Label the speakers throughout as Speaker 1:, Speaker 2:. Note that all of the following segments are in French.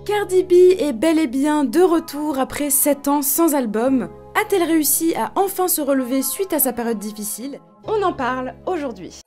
Speaker 1: Cardi B est bel et bien de retour après 7 ans sans album. A-t-elle réussi à enfin se relever suite à sa période difficile? On en parle aujourd'hui.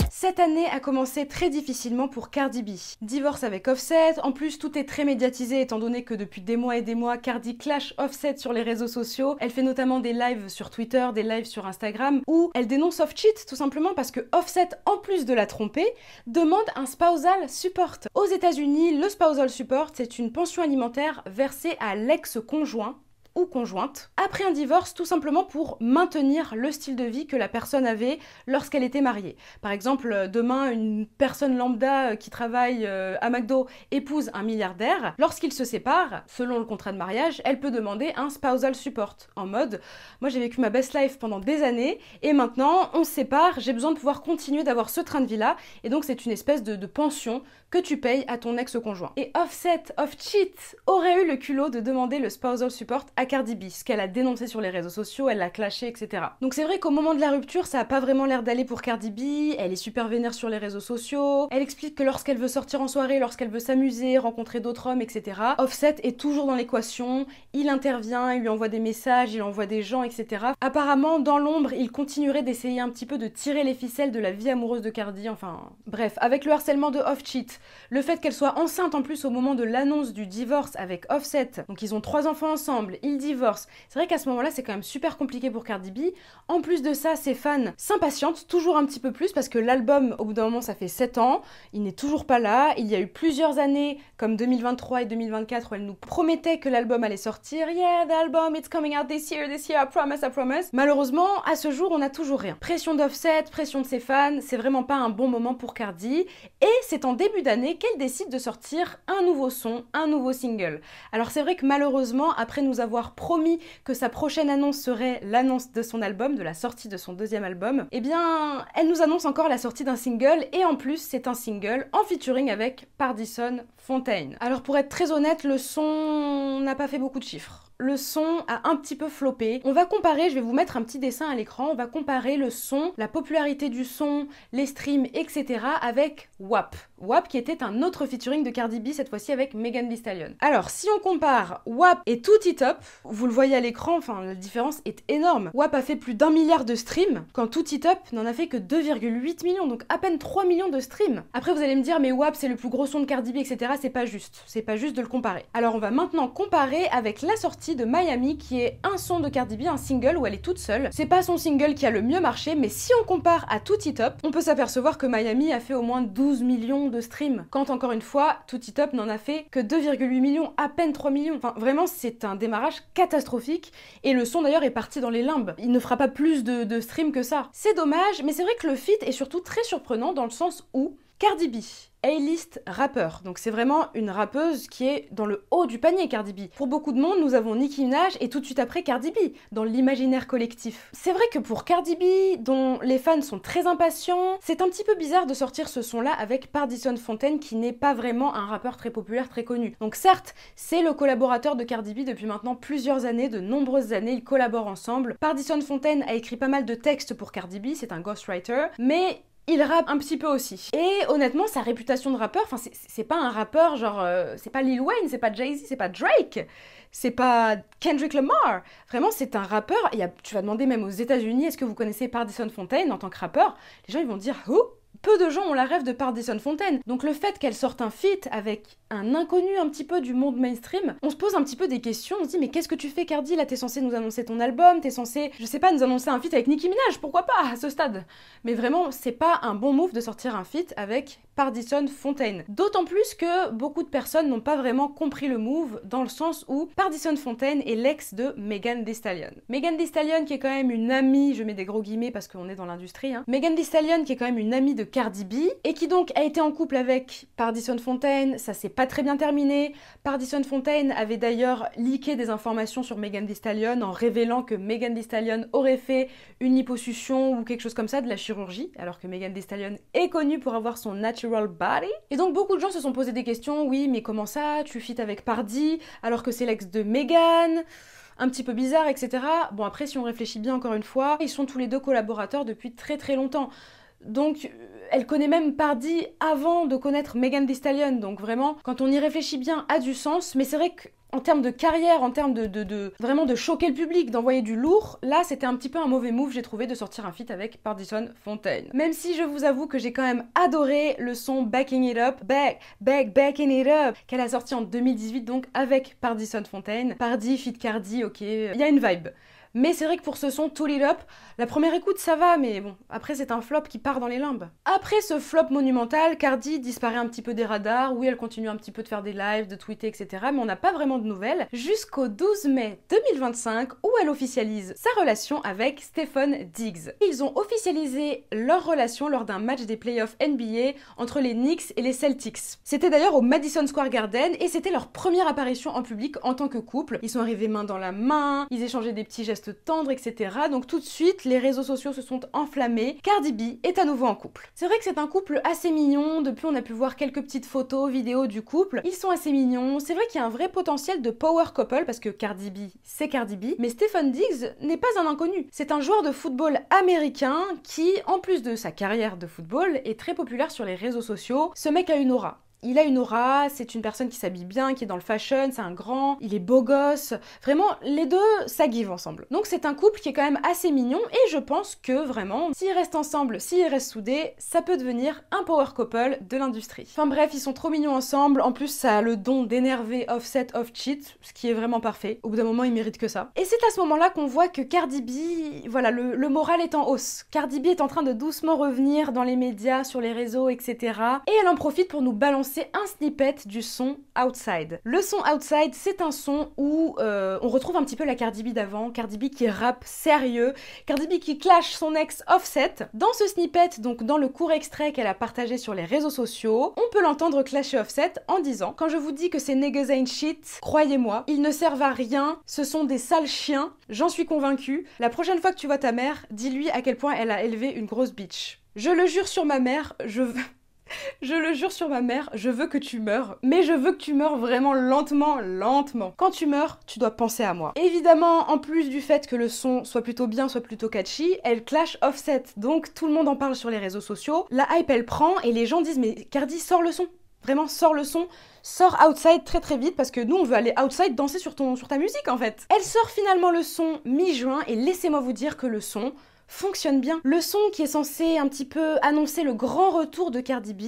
Speaker 1: Cette année a commencé très difficilement pour Cardi B. Divorce avec Offset, en plus tout est très médiatisé étant donné que depuis des mois et des mois, Cardi clash Offset sur les réseaux sociaux. Elle fait notamment des lives sur Twitter, des lives sur Instagram, où elle dénonce Offcheat tout simplement parce que Offset, en plus de la tromper, demande un spousal support. Aux États-Unis, le spousal support, c'est une pension alimentaire versée à l'ex-conjoint ou conjointe, après un divorce tout simplement pour maintenir le style de vie que la personne avait lorsqu'elle était mariée. Par exemple, demain, une personne lambda qui travaille à McDo épouse un milliardaire. Lorsqu'ils se séparent, selon le contrat de mariage, elle peut demander un spousal support. En mode, moi j'ai vécu ma best life pendant des années et maintenant on se sépare, j'ai besoin de pouvoir continuer d'avoir ce train de vie-là. Et donc c'est une espèce de pension que tu payes à ton ex-conjoint. Et Offcheat aurait eu le culot de demander le spousal support à Cardi B, ce qu'elle a dénoncé sur les réseaux sociaux, elle l'a clashé, etc. Donc c'est vrai qu'au moment de la rupture, ça a pas vraiment l'air d'aller pour Cardi B, elle est super vénère sur les réseaux sociaux, elle explique que lorsqu'elle veut sortir en soirée, lorsqu'elle veut s'amuser, rencontrer d'autres hommes, etc., Offset est toujours dans l'équation, il intervient, il lui envoie des messages, il envoie des gens, etc. Apparemment, dans l'ombre, il continuerait d'essayer un petit peu de tirer les ficelles de la vie amoureuse de Cardi, enfin... Bref, avec le harcèlement de Offcheat, le fait qu'elle soit enceinte en plus au moment de l'annonce du divorce avec Offset, donc ils ont 3 enfants ensemble, ils divorcent, c'est vrai qu'à ce moment-là c'est quand même super compliqué pour Cardi B. En plus de ça, ses fans s'impatientent toujours un petit peu plus parce que l'album, au bout d'un moment, ça fait 7 ans, il n'est toujours pas là, il y a eu plusieurs années, comme 2023 et 2024, où elle nous promettait que l'album allait sortir, yeah, the album, it's coming out this year, I promise, I promise. Malheureusement, à ce jour, on n'a toujours rien. Pression d'Offset, pression de ses fans, c'est vraiment pas un bon moment pour Cardi, et c'est en début d'année qu'elle décide de sortir un nouveau son, un nouveau single. Alors c'est vrai que malheureusement, après nous avoir promis que sa prochaine annonce serait l'annonce de son album, de la sortie de son 2e album, eh bien, elle nous annonce encore la sortie d'un single, et en plus, c'est un single en featuring avec Pardison Fontaine. Alors pour être très honnête, le son n'a pas fait beaucoup de chiffres. Le son a un petit peu floppé. On va comparer, je vais vous mettre un petit dessin à l'écran, on va comparer le son, la popularité du son, les streams, etc. avec WAP. WAP qui était un autre featuring de Cardi B, cette fois-ci avec Megan Thee Stallion. Alors, si on compare WAP et Tootie Top, vous le voyez à l'écran, enfin la différence est énorme. WAP a fait plus d'1 milliard de streams, quand Tootie Top n'en a fait que 2,8 millions, donc à peine 3 millions de streams. Après vous allez me dire, mais WAP c'est le plus gros son de Cardi B, etc. C'est pas juste de le comparer. Alors on va maintenant comparer avec la sortie de Miami, qui est un son de Cardi B, un single où elle est toute seule. C'est pas son single qui a le mieux marché, mais si on compare à Tootie Top, on peut s'apercevoir que Miami a fait au moins 12 millions de streams, quand encore une fois, Tootie Top n'en a fait que 2,8 millions, à peine 3 millions. Enfin, vraiment, c'est un démarrage catastrophique, et le son d'ailleurs est parti dans les limbes. Il ne fera pas plus de streams que ça. C'est dommage, mais c'est vrai que le feat est surtout très surprenant dans le sens où Cardi B, A-list rappeur, donc c'est vraiment une rappeuse qui est dans le haut du panier, Cardi B. Pour beaucoup de monde, nous avons Nicki Minaj et tout de suite après Cardi B, dans l'imaginaire collectif. C'est vrai que pour Cardi B, dont les fans sont très impatients, c'est un petit peu bizarre de sortir ce son-là avec Pardison Fontaine, qui n'est pas vraiment un rappeur très populaire, très connu. Donc certes, c'est le collaborateur de Cardi B depuis maintenant plusieurs années, de nombreuses années, ils collaborent ensemble. Pardison Fontaine a écrit pas mal de textes pour Cardi B, c'est un ghostwriter, mais il rappe un petit peu aussi. Et honnêtement, sa réputation de rappeur, enfin c'est pas un rappeur genre... c'est pas Lil Wayne, c'est pas Jay-Z, c'est pas Drake, c'est pas Kendrick Lamar. Vraiment, c'est un rappeur. Tu vas demander même aux États-Unis, est-ce que vous connaissez Pardison Fontaine en tant que rappeur? Les gens ils vont dire « Who ?» Peu de gens ont la rêve de Pardison Fontaine. Donc le fait qu'elle sorte un feat avec un inconnu un petit peu du monde mainstream, on se pose un petit peu des questions, on se dit mais qu'est-ce que tu fais Cardi? Là t'es censée nous annoncer ton album, t'es censée, je sais pas, nous annoncer un feat avec Nicki Minaj, pourquoi pas à ce stade? Mais vraiment, c'est pas un bon move de sortir un feat avec Pardison Fontaine. D'autant plus que beaucoup de personnes n'ont pas vraiment compris le move, dans le sens où Pardison Fontaine est l'ex de Megan Thee Stallion. Megan Thee Stallion qui est quand même une amie, je mets des gros guillemets parce qu'on est dans l'industrie, hein. Megan Thee Stallion qui est quand même une amie de Cardi B, et qui donc a été en couple avec Pardison Fontaine, ça s'est pas très bien terminé. Pardison Fontaine avait d'ailleurs leaké des informations sur Megan Thee Stallion en révélant que Megan Thee Stallion aurait fait une liposuction ou quelque chose comme ça, de la chirurgie, alors que Megan Thee Stallion est connue pour avoir son natural body. Et donc beaucoup de gens se sont posé des questions, oui mais comment ça, tu feats avec Pardi alors que c'est l'ex de Megan? Un petit peu bizarre, etc. Bon après si on réfléchit bien encore une fois, ils sont tous les deux collaborateurs depuis très très longtemps. Donc elle connaît même Pardi avant de connaître Megan Thee Stallion. Donc vraiment, quand on y réfléchit bien, a du sens. Mais c'est vrai qu'en termes de carrière, en termes vraiment de choquer le public, d'envoyer du lourd, là c'était un petit peu un mauvais move, j'ai trouvé, de sortir un feat avec Pardison Fontaine. Même si je vous avoue que j'ai quand même adoré le son Backing It Up, Backing It Up, qu'elle a sorti en 2018 donc avec Pardison Fontaine. Pardi, feat Cardi, ok, il y a une vibe. Mais c'est vrai que pour ce son Tool It Up, la première écoute ça va, mais bon, après c'est un flop qui part dans les limbes. Après ce flop monumental, Cardi disparaît un petit peu des radars, oui elle continue un petit peu de faire des lives, de tweeter, etc. Mais on n'a pas vraiment de nouvelles, jusqu'au 12 mai 2025 où elle officialise sa relation avec Stephen Diggs. Ils ont officialisé leur relation lors d'un match des playoffs NBA entre les Knicks et les Celtics. C'était d'ailleurs au Madison Square Garden et c'était leur première apparition en public en tant que couple. Ils sont arrivés main dans la main, ils échangeaient des petits gestes tendre, etc. Donc tout de suite, les réseaux sociaux se sont enflammés. Cardi B est à nouveau en couple. C'est vrai que c'est un couple assez mignon. Depuis, on a pu voir quelques petites photos, vidéos du couple. Ils sont assez mignons. C'est vrai qu'il y a un vrai potentiel de power couple parce que Cardi B, c'est Cardi B. Mais Stephen Diggs n'est pas un inconnu. C'est un joueur de football américain qui, en plus de sa carrière de football, est très populaire sur les réseaux sociaux. Ce mec a une aura. Il a une aura, c'est une personne qui s'habille bien, qui est dans le fashion, c'est un grand, il est beau gosse. Vraiment, les deux, ça give ensemble. Donc c'est un couple qui est quand même assez mignon et je pense que vraiment, s'ils restent ensemble, s'ils restent soudés, ça peut devenir un power couple de l'industrie. Enfin bref, ils sont trop mignons ensemble. En plus, ça a le don d'énerver Offset off cheat, ce qui est vraiment parfait. Au bout d'un moment, ils méritent que ça. Et c'est à ce moment-là qu'on voit que Cardi B, voilà, le moral est en hausse. Cardi B est en train de doucement revenir dans les médias, sur les réseaux, etc. Et elle en profite pour nous balancer un snippet du son Outside. Le son Outside, c'est un son où on retrouve un petit peu la Cardi B d'avant, Cardi B qui rappe sérieux, Cardi B qui clash son ex Offset. Dans ce snippet, donc dans le court extrait qu'elle a partagé sur les réseaux sociaux, on peut l'entendre clasher Offset en disant « Quand je vous dis que ces niggas ain't shit, croyez-moi, ils ne servent à rien, ce sont des sales chiens, j'en suis convaincue. La prochaine fois que tu vois ta mère, dis-lui à quel point elle a élevé une grosse bitch. Je le jure sur ma mère, Je le jure sur ma mère, je veux que tu meurs, mais je veux que tu meurs vraiment lentement. Quand tu meurs, tu dois penser à moi. » Évidemment, en plus du fait que le son soit plutôt bien, soit plutôt catchy, elle clash Offset, donc tout le monde en parle sur les réseaux sociaux. La hype, elle prend, et les gens disent « Mais Cardi, sors le son !» Vraiment, sors le son, sors Outside très très vite parce que nous on veut aller Outside danser sur ta musique en fait. Elle sort finalement le son mi-juin et laissez-moi vous dire que le son fonctionne bien. Le son qui est censé un petit peu annoncer le grand retour de Cardi B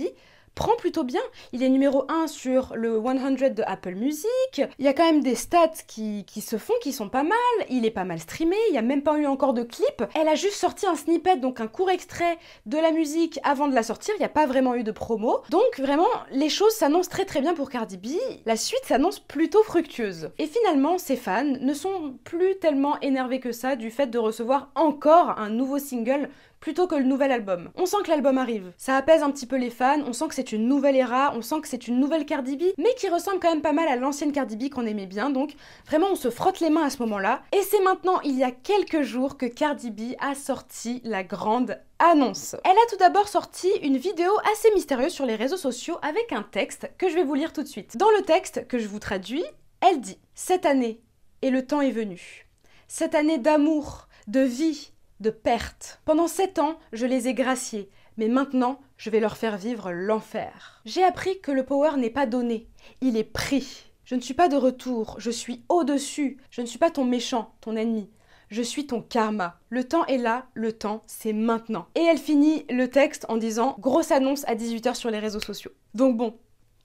Speaker 1: prend plutôt bien. Il est numéro 1 sur le 100 de Apple Music. Il y a quand même des stats qui se font, qui sont pas mal. Il est pas mal streamé. Il n'y a même pas eu encore de clip. Elle a juste sorti un snippet, donc un court extrait de la musique avant de la sortir. Il n'y a pas vraiment eu de promo. Donc vraiment, les choses s'annoncent très très bien pour Cardi B. La suite s'annonce plutôt fructueuse. Et finalement, ses fans ne sont plus tellement énervés que ça du fait de recevoir encore un nouveau single plutôt que le nouvel album. On sent que l'album arrive. Ça apaise un petit peu les fans, on sent que c'est une nouvelle era, on sent que c'est une nouvelle Cardi B, mais qui ressemble quand même pas mal à l'ancienne Cardi B qu'on aimait bien, donc vraiment on se frotte les mains à ce moment-là. Et c'est maintenant, il y a quelques jours, que Cardi B a sorti la grande annonce. Elle a tout d'abord sorti une vidéo assez mystérieuse sur les réseaux sociaux avec un texte que je vais vous lire tout de suite. Dans le texte que je vous traduis, elle dit « Cette année, et le temps est venu. Cette année d'amour, de vie, de perte. Pendant 7 ans, je les ai graciés, mais maintenant, je vais leur faire vivre l'enfer. J'ai appris que le power n'est pas donné, il est pris. Je ne suis pas de retour, je suis au-dessus. Je ne suis pas ton méchant, ton ennemi. Je suis ton karma. Le temps est là, le temps, c'est maintenant. » Et elle finit le texte en disant « Grosse annonce à 18h sur les réseaux sociaux. » Donc bon,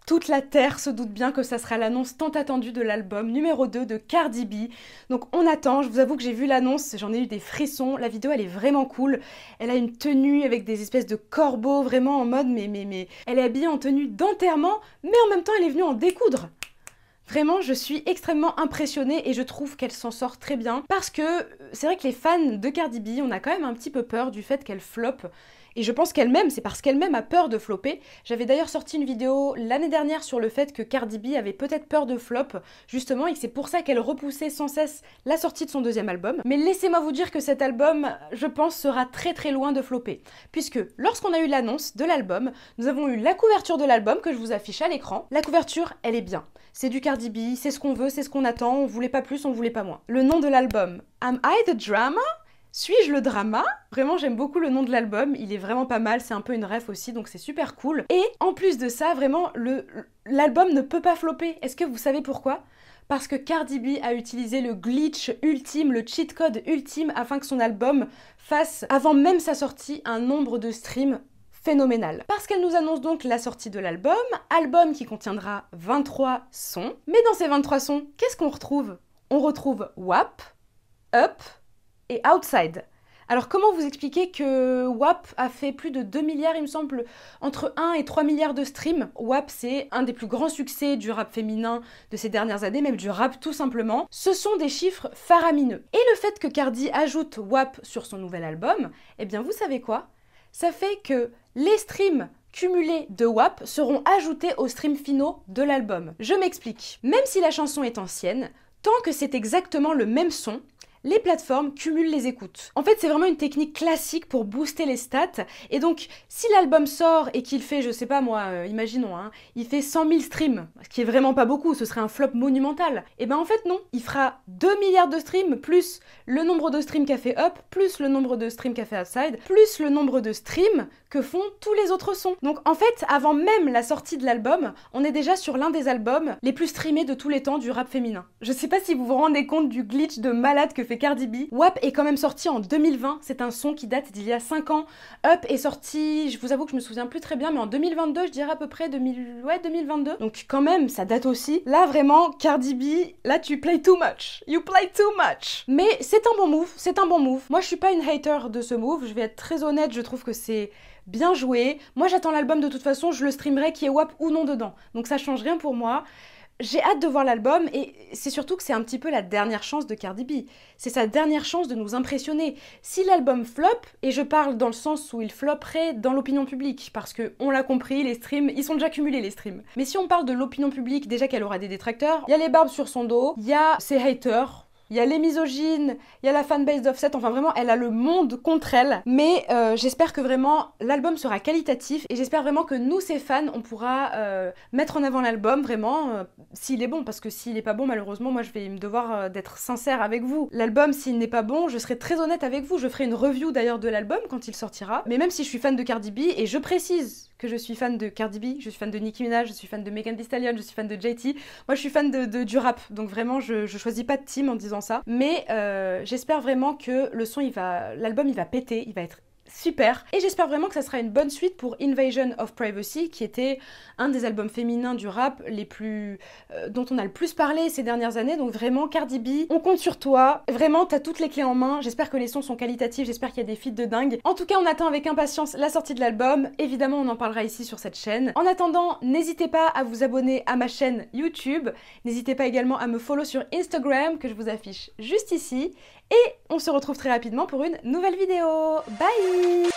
Speaker 1: toute la terre se doute bien que ça sera l'annonce tant attendue de l'album numéro 2 de Cardi B. Donc on attend, je vous avoue que j'ai vu l'annonce, j'en ai eu des frissons, la vidéo elle est vraiment cool. Elle a une tenue avec des espèces de corbeaux, vraiment en mode mais... Elle est habillée en tenue d'enterrement, mais en même temps elle est venue en découdre. Vraiment, je suis extrêmement impressionnée et je trouve qu'elle s'en sort très bien parce que c'est vrai que les fans de Cardi B, on a quand même un petit peu peur du fait qu'elle floppe. Et je pense qu'elle-même, c'est parce qu'elle-même a peur de flopper. J'avais d'ailleurs sorti une vidéo l'année dernière sur le fait que Cardi B avait peut-être peur de flop, justement, et que c'est pour ça qu'elle repoussait sans cesse la sortie de son deuxième album. Mais laissez-moi vous dire que cet album, je pense, sera très très loin de flopper. Puisque lorsqu'on a eu l'annonce de l'album, nous avons eu la couverture de l'album que je vous affiche à l'écran. La couverture, elle est bien. C'est du Cardi B, c'est ce qu'on veut, c'est ce qu'on attend, on voulait pas plus, on voulait pas moins. Le nom de l'album, Am I the Drama ? Suis-je le drama? Vraiment, j'aime beaucoup le nom de l'album, il est vraiment pas mal, c'est un peu une ref aussi, donc c'est super cool. Et en plus de ça, vraiment, l'album ne peut pas flopper. Est-ce que vous savez pourquoi? Parce que Cardi B a utilisé le glitch ultime, le cheat code ultime, afin que son album fasse, avant même sa sortie, un nombre de streams phénoménal. Parce qu'elle nous annonce donc la sortie de l'album, album qui contiendra 23 sons. Mais dans ces 23 sons, qu'est-ce qu'on retrouve? On retrouve WAP, Up et Outside. Alors comment vous expliquer que WAP a fait plus de 2 milliards, il me semble, entre 1 et 3 milliards de streams? WAP, c'est un des plus grands succès du rap féminin de ces dernières années, même du rap tout simplement. Ce sont des chiffres faramineux. Et le fait que Cardi ajoute WAP sur son nouvel album, eh bien vous savez quoi? Ça fait que les streams cumulés de WAP seront ajoutés aux streams finaux de l'album. Je m'explique. Même si la chanson est ancienne, tant que c'est exactement le même son, les plateformes cumulent les écoutes. En fait, c'est vraiment une technique classique pour booster les stats. Et donc, si l'album sort et qu'il fait, je sais pas moi, imaginons, il fait 100 000 streams, ce qui est vraiment pas beaucoup, ce serait un flop monumental. Et ben en fait non, il fera 2 milliards de streams, plus le nombre de streams qu'a fait Up, plus le nombre de streams qu'a fait Outside, plus le nombre de streams que font tous les autres sons. Donc en fait, avant même la sortie de l'album, on est déjà sur l'un des albums les plus streamés de tous les temps du rap féminin. Je sais pas si vous vous rendez compte du glitch de malade que fait Cardi B. WAP est quand même sorti en 2020, c'est un son qui date d'il y a 5 ans. Up est sorti, je vous avoue que je me souviens plus très bien, mais en 2022, je dirais à peu près 2022. Donc quand même, ça date aussi. Là vraiment, Cardi B, là tu play too much. You play too much. Mais c'est un bon move, c'est un bon move. Moi je suis pas une hater de ce move, je vais être très honnête, je trouve que c'est bien joué. Moi j'attends l'album de toute façon, je le streamerai qu'il y ait WAP ou non dedans. Donc ça change rien pour moi. J'ai hâte de voir l'album et c'est surtout que c'est un petit peu la dernière chance de Cardi B. C'est sa dernière chance de nous impressionner. Si l'album flop, et je parle dans le sens où il flopperait dans l'opinion publique, parce que on l'a compris, les streams, ils sont déjà cumulés les streams. Mais si on parle de l'opinion publique, déjà qu'elle aura des détracteurs, il y a les barbes sur son dos, il y a ses haters, il y a les misogynes, il y a la fanbase d'Offset, enfin vraiment elle a le monde contre elle. Mais j'espère que vraiment l'album sera qualitatif et j'espère vraiment que nous ses fans on pourra mettre en avant l'album vraiment s'il est bon, parce que s'il est pas bon malheureusement moi je vais me devoir d'être sincère avec vous. L'album s'il n'est pas bon je serai très honnête avec vous, je ferai une review d'ailleurs de l'album quand il sortira. Mais même si je suis fan de Cardi B, et je précise que je suis fan de Cardi B, je suis fan de Nicki Minaj, je suis fan de Megan Thee Stallion, je suis fan de JT. Moi, je suis fan du rap, donc vraiment, je choisis pas de team en disant ça. Mais j'espère vraiment que l'album, il va péter, il va être super. Et j'espère vraiment que ça sera une bonne suite pour Invasion of Privacy, qui était un des albums féminins du rap les plus dont on a le plus parlé ces dernières années. Donc vraiment, Cardi B, on compte sur toi. Vraiment, t'as toutes les clés en main. J'espère que les sons sont qualitatifs, j'espère qu'il y a des feats de dingue. En tout cas, on attend avec impatience la sortie de l'album. Évidemment, on en parlera ici sur cette chaîne. En attendant, n'hésitez pas à vous abonner à ma chaîne YouTube. N'hésitez pas également à me follow sur Instagram, que je vous affiche juste ici. Et on se retrouve très rapidement pour une nouvelle vidéo. Bye!